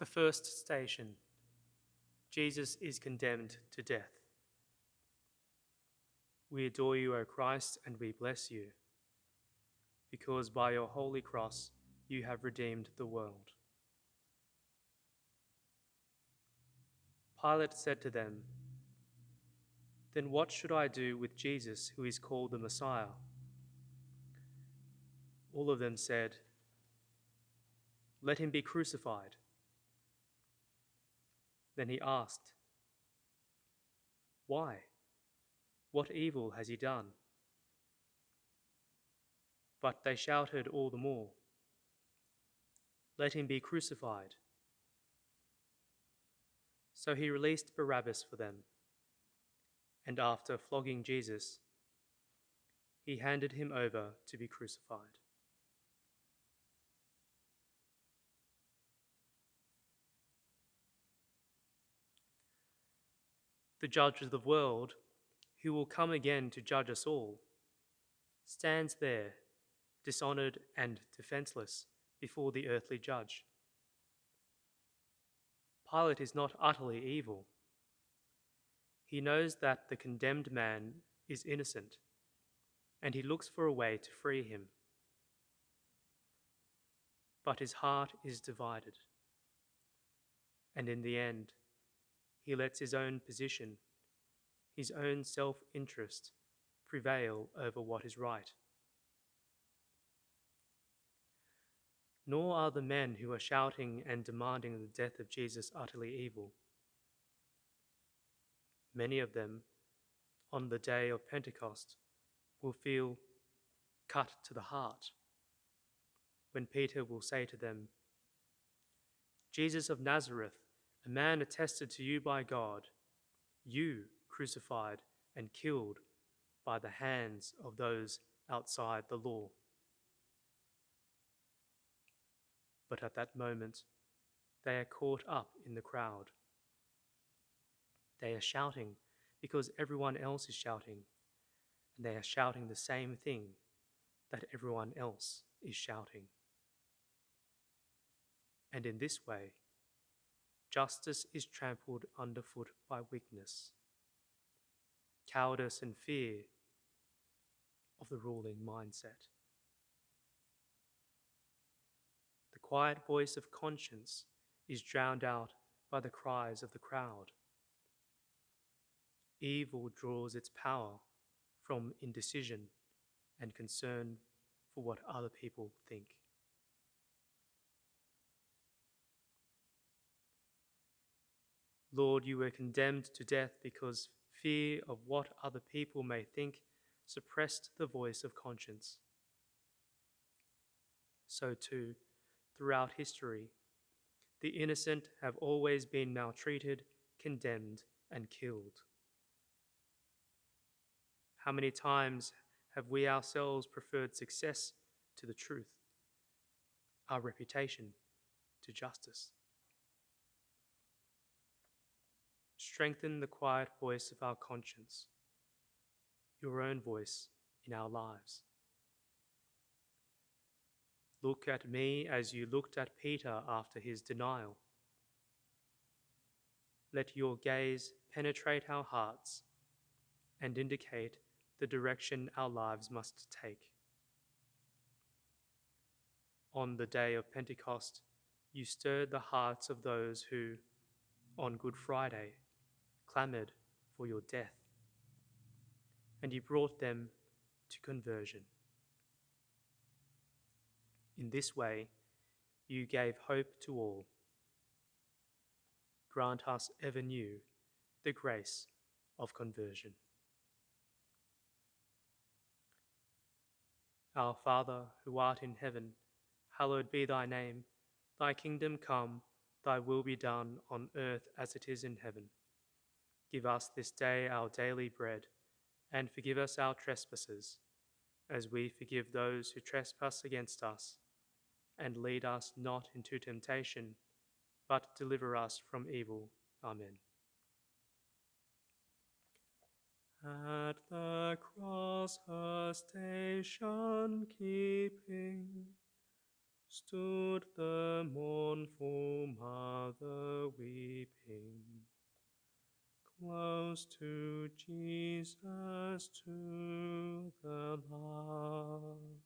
The first station. Jesus is condemned to death. We adore you, O Christ, and we bless you, because by your holy cross you have redeemed the world. Pilate said to them, "Then what should I do with Jesus, who is called the Messiah?" All of them said, "Let him be crucified." Then he asked, "Why? What evil has he done?" But they shouted all the more, "Let him be crucified." So he released Barabbas for them, and after flogging Jesus, he handed him over to be crucified. The judge of the world, who will come again to judge us all, stands there, dishonored and defenseless, before the earthly judge. Pilate is not utterly evil. He knows that the condemned man is innocent, and he looks for a way to free him. But his heart is divided, and in the end, he lets his own position, his own self-interest, prevail over what is right. Nor are the men who are shouting and demanding the death of Jesus utterly evil. Many of them, on the day of Pentecost, will feel cut to the heart when Peter will say to them, "Jesus of Nazareth, a man attested to you by God, you crucified and killed by the hands of those outside the law." But at that moment, they are caught up in the crowd. They are shouting because everyone else is shouting, and they are shouting the same thing that everyone else is shouting. And in this way, justice is trampled underfoot by weakness, cowardice and fear of the ruling mindset. The quiet voice of conscience is drowned out by the cries of the crowd. Evil draws its power from indecision and concern for what other people think. Lord, you were condemned to death because fear of what other people may think suppressed the voice of conscience. So too, throughout history, the innocent have always been maltreated, condemned, and killed. How many times have we ourselves preferred success to the truth, our reputation to justice? Strengthen the quiet voice of our conscience, your own voice in our lives. Look at me as you looked at Peter after his denial. Let your gaze penetrate our hearts and indicate the direction our lives must take. On the day of Pentecost, you stirred the hearts of those who, on Good Friday, clamored for your death, and you brought them to conversion. In this way, you gave hope to all. Grant us ever new the grace of conversion. Our Father, who art in heaven, hallowed be thy name. Thy kingdom come, thy will be done on earth as it is in heaven. Give us this day our daily bread, and forgive us our trespasses, as we forgive those who trespass against us. And lead us not into temptation, but deliver us from evil. Amen. At the cross a station keeping, stood the mournful mother weeping, close to Jesus, to the last.